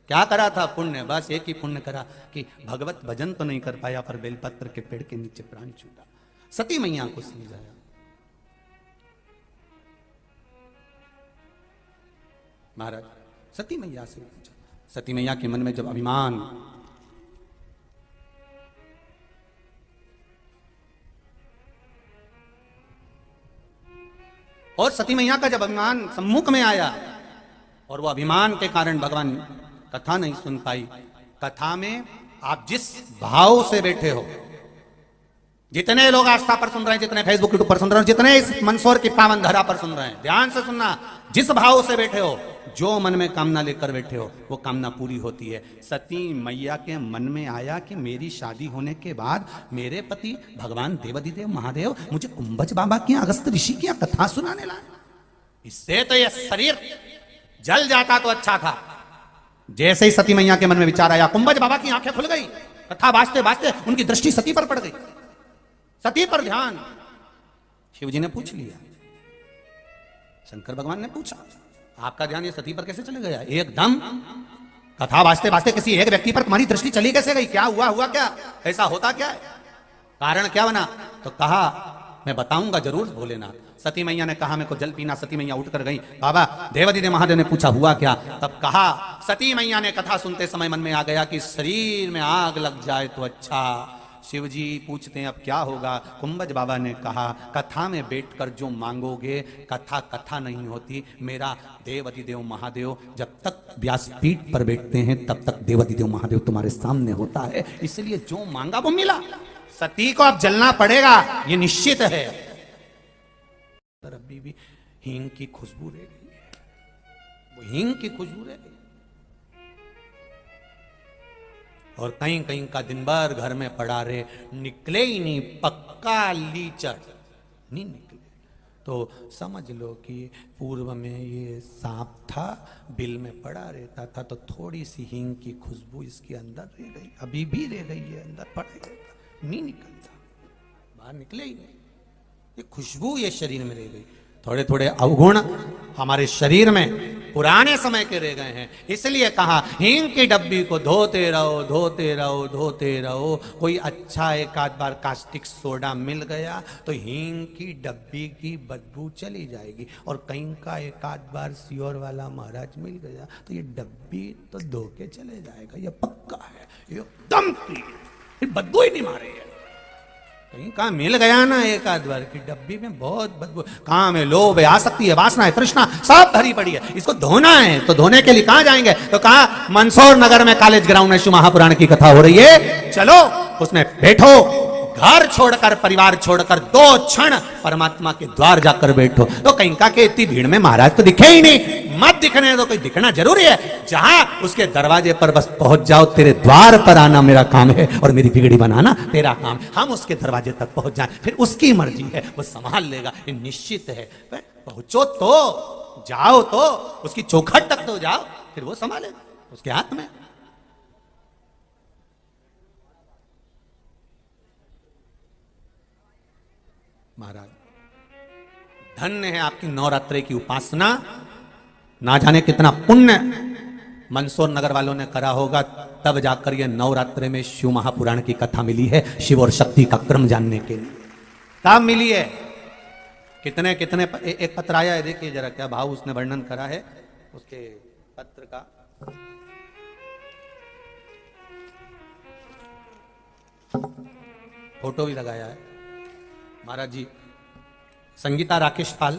क्या करा था? पुण्य, बस एक ही पुण्य करा कि भगवत भजन तो नहीं कर पाया, पर बेलपत्र के पेड़ के नीचे प्राण छूटा। सती मैया को समझाया। महाराज सती मैया से पूछा। सती मैया के मन में जब अभिमान, और सती मैया का जब अभिमान सम्मुख में आया और वो अभिमान के कारण भगवान कथा नहीं सुन पाई। कथा में आप जिस भाव से बैठे हो, जितने लोग आस्था पर सुन रहे हैं, जितने फेसबुक यूट्यूब पर सुन रहे हैं, जितने इस मंदसौर की पावन धरा पर सुन रहे हैं, ध्यान से सुनना। जिस भाव से बैठे हो, जो मन में कामना लेकर बैठे हो, वो कामना पूरी होती है। सती मैया के मन में आया कि मेरी शादी होने के बाद मेरे पति भगवान देवाधिदेव महादेव मुझे कुंभज बाबा की, अगस्त ऋषि की कथा सुनाने लाए। इससे तो यह शरीर जल जाता तो अच्छा था। जैसे ही सती मैया के मन में विचार आया, कुंभज बाबा की आंखें खुल गई। कथा बाजते बाजते उनकी दृष्टि सती पर पड़ गई। सती पर ध्यान। शिव जी ने पूछ लिया, शंकर भगवान ने पूछा, आपका ध्यान ये सती पर कैसे चले गया? एकदम कथा बाजते बाजते किसी एक व्यक्ति पर तुम्हारी दृष्टि चली कैसे गई? क्या हुआ? हुआ क्या? ऐसा होता क्या है? कारण क्या बना? तो कहा मैं बताऊंगा जरूर भोलेनाथ। सती मैया ने कहा मेरे को जल पीना। सती मैया उठकर गई। बाबा देवाधिदेव महादेव ने पूछा हुआ क्या? तब कहा, सती मैया ने कथा सुनते समय मन में आ गया कि शरीर में आग लग जाए तो अच्छा। शिव जी पूछते हैं अब क्या होगा? कुंभज बाबा ने कहा कथा में बैठकर जो मांगोगे, कथा कथा नहीं होती। मेरा देवाधिदेव महादेव जब तक व्यासपीठ पर बैठते हैं तब तक देवाधिदेव महादेव तुम्हारे सामने होता है, इसलिए जो मांगा वो मिला। सती को अब जलना पड़ेगा, ये निश्चित है। अभी भी हींग की खुशबू रह गई है, वो हींग की खुशबू रह गई। और कहीं कहीं का दिन भर घर में पड़ा रहे, निकले ही नहीं, पक्का लीचड़ नहीं निकले। तो समझ लो कि पूर्व में ये सांप था, बिल में पड़ा रहता था, तो थोड़ी सी हींग की खुशबू इसके अंदर रह गई, अभी भी रह गई है, अंदर पड़ा रहता, नहीं निकलता, बाहर निकले ही नहीं। ये खुशबू ये शरीर में रह गई। थोड़े थोड़े अवगुण हमारे शरीर में पुराने समय के रह गए हैं, इसलिए कहा हींग की डब्बी को धोते रहो, धोते रहो, धोते रहो। कोई अच्छा एक आध बार कास्टिक सोडा मिल गया तो हींग की डब्बी की बदबू चली जाएगी, और कहीं का एक आध बार सियोर वाला महाराज मिल गया तो ये डब्बी तो धो के चले जाएगा, ये पक्का है, एकदम क्लीन, बदबू ही नहीं मारेगा। कहीं कहाँ मिल गया ना एक आध बार की डब्बी में बहुत बदबू, काम है, लोभ है, आसक्ति है, वासना है, तृष्णा सब भरी पड़ी है, इसको धोना है। तो धोने के लिए कहाँ जाएंगे? तो कहा मंदसौर नगर में कॉलेज ग्राउंड में शिव महापुराण की कथा हो रही है, चलो उसमें बैठो, घर छोड़कर परिवार छोड़कर 2 क्षण परमात्मा के द्वार जाकर बैठो। तो कहीं का के इतनी भीड़ में महाराज तो दिखे ही नहीं, मत दिखने दो, कोई दिखना जरूरी है। जहां उसके दरवाजे पर बस पहुंच जाओ, तेरे द्वार पर आना मेरा काम है और मेरी बिगड़ी बनाना तेरा काम। हम उसके दरवाजे तक पहुंच जाएं, फिर उसकी मर्जी है, वो संभाल लेगा, ये निश्चित है। पहुंचो तो जाओ, तो उसकी चौखट तक तो जाओ, फिर वो संभालेगा, उसके हाथ में। महाराज धन्य है आपकी नवरात्रि की उपासना, ना जाने कितना पुण्य मंदसौर नगर वालों ने करा होगा, तब जाकर ये नवरात्रि में शिव महापुराण की कथा मिली है, शिव और शक्ति का क्रम जानने के लिए तब मिली है। कितने कितने एक पत्र आया है, देखिए जरा क्या भाव उसने वर्णन करा है उसके पत्र का। फोटो भी लगाया है महाराज जी। संगीता राकेश पाल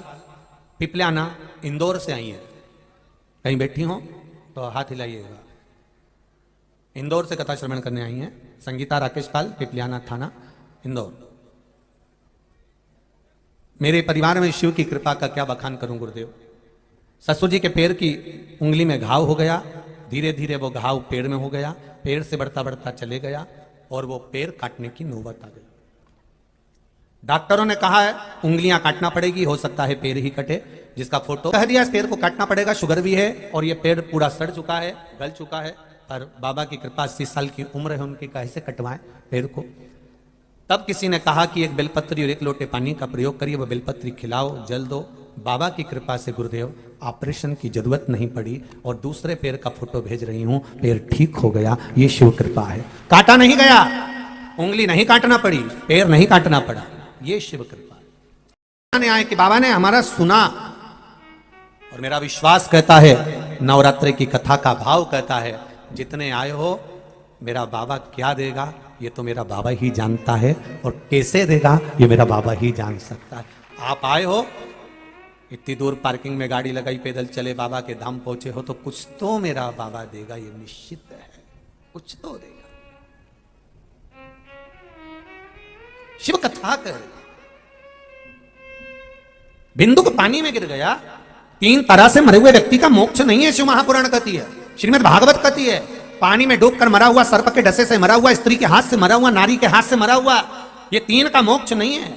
पिपल्याना इंदौर से आई है, कहीं बैठी हो तो हाथ हिलाइएगा। इंदौर से कथा श्रवण करने आई हैं संगीता राकेश पाल, पिपल्याना थाना, इंदौर। मेरे परिवार में शिव की कृपा का क्या बखान करूं गुरुदेव। ससुर जी के पैर की उंगली में घाव हो गया, धीरे धीरे वो घाव पेड़ में हो गया, पेड़ से बढ़ता बढ़ता चले गया और वो पैर काटने की नौबत आ गई। डॉक्टरों ने कहा है उंगलियां काटना पड़ेगी, हो सकता है पैर ही कटे, जिसका फोटो कह दिया, पैर को काटना पड़ेगा, शुगर भी है और ये पैर पूरा सड़ चुका है, गल चुका है, पर बाबा की कृपा 80 साल की उम्र है उनकी, कैसे कटवाएं पैर को। तब किसी ने कहा कि एक बेलपत्री और एक लोटे पानी का प्रयोग करिए, वह बेलपत्री खिलाओ, जल दो। बाबा की कृपा से गुरुदेव ऑपरेशन की जरूरत नहीं पड़ी और दूसरे पैर का फोटो भेज रही हूं, पैर ठीक हो गया। ये शिव कृपा है। काटा नहीं गया, उंगली नहीं काटना पड़ी, पैर नहीं काटना पड़ा, ये शिव कृपा ने आए कि बाबा ने हमारा सुना और मेरा विश्वास कहता है, नवरात्रि की कथा का भाव कहता है, जितने आए हो मेरा बाबा क्या देगा ये तो मेरा बाबा ही जानता है, और कैसे देगा ये मेरा बाबा ही जान सकता है। आप आए हो, इतनी दूर पार्किंग में गाड़ी लगाई, पैदल चले, बाबा के धाम पहुंचे हो, तो कुछ तो मेरा बाबा देगा, ये निश्चित है, कुछ तो देगा। शिव कथा कर, बिंदु को पानी में गिर गया, 3 तरह से मरे हुए व्यक्ति का मोक्ष नहीं है, शिव महापुराण कहती है, श्रीमद् भागवत कहती है। पानी में डूबकर मरा हुआ, सर्प के डसे से मरा हुआ, स्त्री के हाथ से मरा हुआ, नारी के हाथ से मरा हुआ, ये 3 का मोक्ष नहीं है।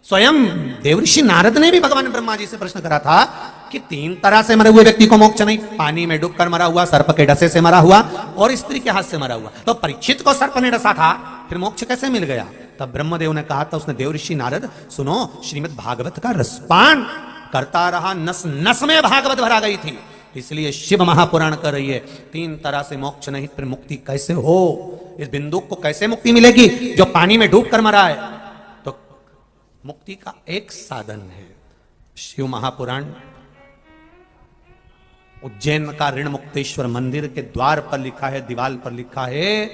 स्वयं देवऋषि नारद ने भी भगवान ब्रह्मा जी से प्रश्न करा था कि 3 तरह से मरे हुए व्यक्ति को मोक्ष नहीं, पानी में डूबकर मरा हुआ, सर्प के डसे से मरा हुआ और स्त्री के हाथ से मरा हुआ। तो परीक्षित को सर्प ने डसा था, फिर मोक्ष कैसे मिल गया? तब ब्रह्मदेव ने कहा था, उसने देवऋषि नारद सुनो, श्रीमद् भागवत का रसपान करता रहा, नस नस में भागवत भरा गई थी, इसलिए शिव महापुराण कर रही है 3 तरह से मोक्ष नहीं, फिर मुक्ति कैसे हो? इस बिंदु को कैसे मुक्ति मिलेगी जो पानी में डूब कर मरा है? तो मुक्ति का एक साधन है शिव महापुराण। उज्जैन का ऋण मुक्तेश्वर मंदिर के द्वार पर लिखा है, दीवार पर लिखा है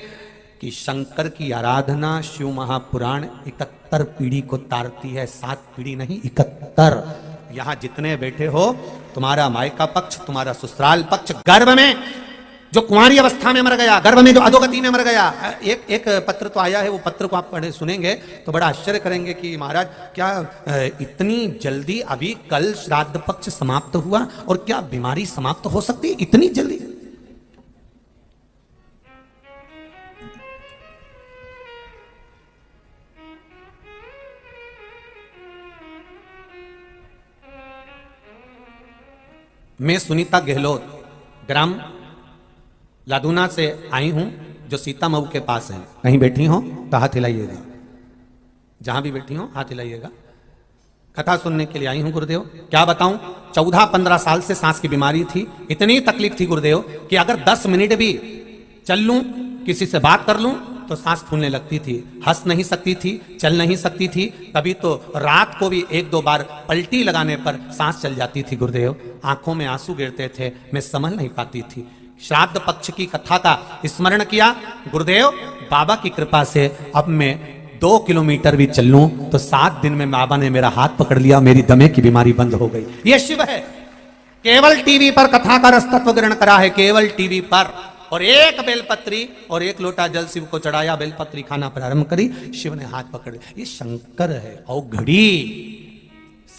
कि शंकर की आराधना शिव महापुराण 71 पीढ़ी को तारती है, 7 पीढ़ी नहीं 71। यहां जितने बैठे हो, तुम्हारा मायका पक्ष, तुम्हारा ससुराल पक्ष, गर्भ में जो कुंवारी अवस्था में मर गया, गर्भ में जो अधोगति में मर गया, एक पत्र तो आया है, वो पत्र को आप पढ़े सुनेंगे तो बड़ा आश्चर्य करेंगे कि महाराज क्या इतनी जल्दी, अभी कल श्राद्ध पक्ष समाप्त हुआ और क्या बीमारी समाप्त हो सकती है इतनी जल्दी? मैं सुनीता गहलोत ग्राम लादूना से आई हूं, जो सीता मऊ के पास है। कहीं बैठी हो तो हाथ हिलाइएगा, जहां भी बैठी हो हाथ हिलाइएगा। कथा सुनने के लिए आई हूं गुरुदेव। क्या बताऊं, 14-15 साल से सांस की बीमारी थी, इतनी तकलीफ थी गुरुदेव कि अगर 10 मिनट भी चल लूं, किसी से बात कर लूं तो सांस फूलने लगती थी, हंस नहीं सकती थी, चल नहीं सकती थी। कभी तो रात को भी 1-2 बार पलटी लगाने पर सांस चल जाती थी गुरुदेव। आंखों में आंसू गिरते थे, मैं समझ नहीं पाती थी। श्राद्ध पक्ष की कथा का स्मरण किया गुरुदेव, बाबा की कृपा से अब मैं 2 किलोमीटर भी चल लूं तो 7 दिन में बाबा ने मेरा हाथ पकड़ लिया, मेरी दमे की बीमारी बंद हो गई। ये शिव है। केवल टीवी पर कथा का रसतत्व ग्रहण करा है, केवल टीवी पर, और 1 बेलपत्री और 1 लोटा जल शिव को चढ़ाया, बेलपत्री खाना प्रारंभ करी, शिव ने हाथ पकड़ लिया। ये शंकर है, औघड़ी,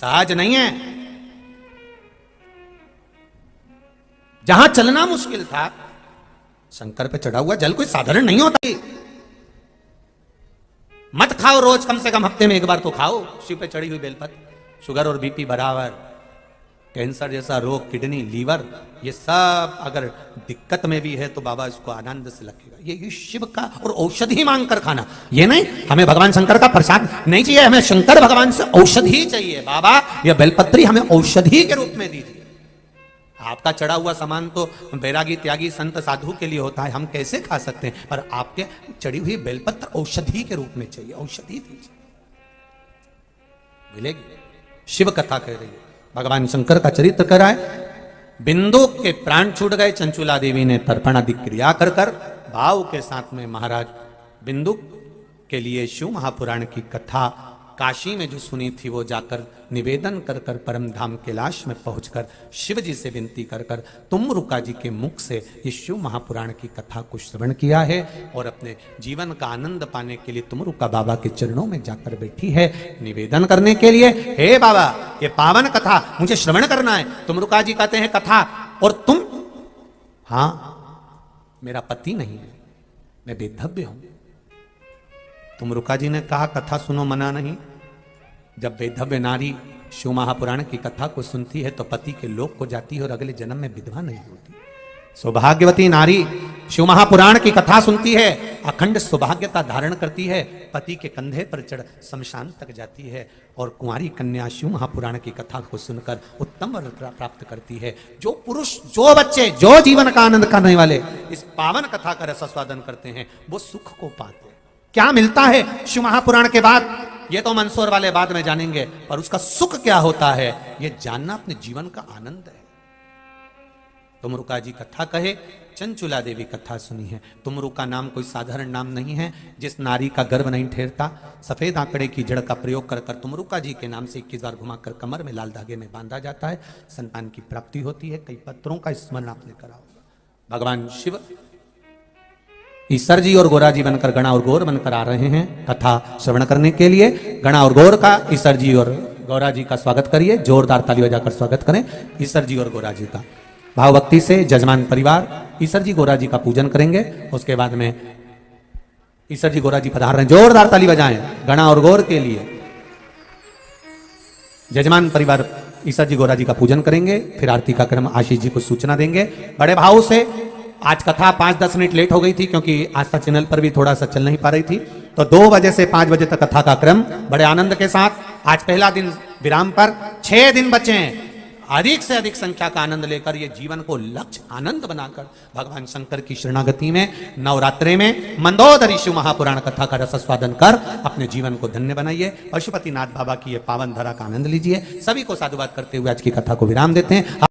सहज नहीं है। जहां चलना मुश्किल था, शंकर पे चढ़ा हुआ जल कोई साधारण नहीं होता। मत खाओ, रोज कम से कम हफ्ते में 1 बार तो खाओ शिव पे चढ़ी हुई बेलपत्र। शुगर और बीपी बराबर, कैंसर जैसा रोग, किडनी, लीवर, ये सब अगर दिक्कत में भी है तो बाबा इसको आनंद से रखेगा। ये शिव का, और औषधि मांग कर खाना, ये नहीं हमें भगवान शंकर का प्रसाद नहीं चाहिए, हमें शंकर भगवान से औषधि चाहिए। बाबा ये बेलपत्री हमें औषधि के रूप में दीजिए। आपका चढ़ा हुआ सामान तो बैरागी, त्यागी, संत, साधु के लिए होता है, हम कैसे खा सकते हैं, पर आपके चढ़ी हुई बेलपत्र औषधि के रूप में चाहिए, औषधि दीजिए, मिलेगी। शिव कथा कह रही है, भगवान शंकर का चरित्र कराए। बिंदु के प्राण छूट गए, चंचुला देवी ने तर्पण आदि क्रिया कर कर भाव के साथ में महाराज बिंदु के लिए शिव महापुराण की कथा काशी में जो सुनी थी वो जाकर निवेदन कर कर परम धाम कैलाश में पहुंचकर शिव जी से विनती कर कर तुमरुका जी के मुख से ये शिव महापुराण की कथा को श्रवण किया है और अपने जीवन का आनंद पाने के लिए तुमरुका बाबा के चरणों में जाकर बैठी है निवेदन करने के लिए। हे बाबा, ये पावन कथा मुझे श्रवण करना है। तुमरुका जी कहते हैं कथा, और तुम? हाँ, मेरा पति नहीं है, मैं बेधव्य हूं। तुमरुका जी ने कहा कथा सुनो, मना नहीं। जब वैधव्य नारी शिव महापुराण की कथा को सुनती है तो पति के लोक को जाती है और अगले जन्म में विधवा नहीं होती। सौभाग्यवती नारी शिव महापुराण की कथा सुनती है, अखंड सौभाग्यता धारण करती है, पति के कंधे पर चढ़ शमशान तक जाती है और कुंवारी कन्या शिव महापुराण की कथा को सुनकर उत्तम वर प्राप्त करती है। जो पुरुष, जो बच्चे, जो जीवन का आनंद करने वाले इस पावन कथा का रसास्वादन करते हैं वो सुख को पाते हैं। क्या मिलता है शिव महापुराण के बाद, ये तो मंदसौर वाले बाद में जानेंगे, पर उसका सुख क्या होता है ये जानना अपने जीवन का आनंद है। तुमरुका जी कथा कहे, चंचुला देवी कथा सुनी है। तुमरुका नाम कोई साधारण नाम नहीं है। जिस नारी का गर्भ नहीं ठहरता, सफेद आंकड़े की जड़ का प्रयोग कर तुमरुका जी के नाम से 21 बार घुमाकर कमर में लाल धागे में बांधा जाता है, संतान की प्राप्ति होती है। कई पत्रों का स्मरण आपने करा होगा। भगवान शिव ईश्वर जी और गोरा जी बनकर, गणा और गौर बनकर आ रहे हैं कथा श्रवण करने के लिए। गणा और गौर का, ईश्वर जी और गौरा जी का स्वागत करिए, जोरदार ताली बजाकर स्वागत करें ईश्वर जी और गौरा जी का। भाव भक्ति से जजमान परिवार ईश्वर जी गोरा जी का पूजन करेंगे। उसके बाद में ईश्वर जी गोरा जी पधार रहे हैं, जोरदार ताली बजाएं गणा और गौर के लिए। जजमान परिवार ईश्वर जी गोरा जी का पूजन करेंगे, फिर आरती का क्रम आशीष जी को सूचना देंगे। बड़े भाव से आज कथा 5-10 मिनट लेट हो गई थी क्योंकि आस्था चैनल पर भी थोड़ा सा चल नहीं पा रही थी, तो 2 बजे से 5 बजे तक कथा का क्रम बड़े आनंद के साथ। आज पहला दिन विराम पर, 6 दिन बचे हैं। अधिक से अधिक संख्या का आनंद लेकर ये जीवन को लक्ष्य आनंद बनाकर भगवान शंकर की शरणागति में, नवरात्रे में मंदोदरी शिव महापुराण कथा का रसास्वादन कर अपने जीवन को धन्य बनाइए। पशुपतिनाथ बाबा की ये पावन धरा का आनंद लीजिए। सभी को साधुवाद करते हुए आज की कथा को विराम देते हैं।